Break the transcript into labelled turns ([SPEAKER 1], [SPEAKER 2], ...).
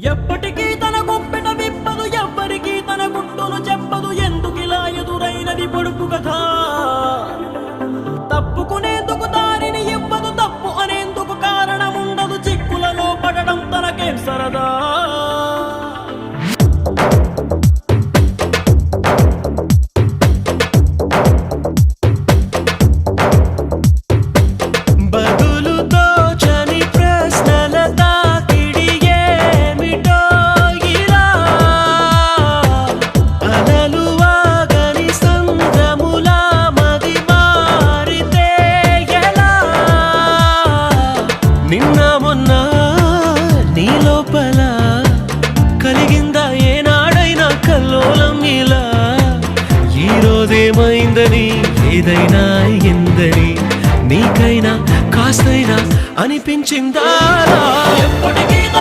[SPEAKER 1] ఎప్పటికీ తన గుప్పెట విప్పదు, ఎవ్వరికీ తన గుట్టును చెప్పదు. ఎందుకిలా ఎదురైనది పొడుపు కథ? తప్పుకునేందుకు దారిని ఇవ్వదు, తప్పు అనేందుకు కారణముండదు. చిక్కులలో పడడం తనకేం సరదా?
[SPEAKER 2] నిన్న మొన్న నీ లోపల కలిగిందా ఏనాడైనా కల్లోలం ఇలా? ఈ రోజేమైందని ఏదైనా ఎందని నీకైనా కాస్తైనా అనిపించిందా?
[SPEAKER 1] ఎప్పటికీ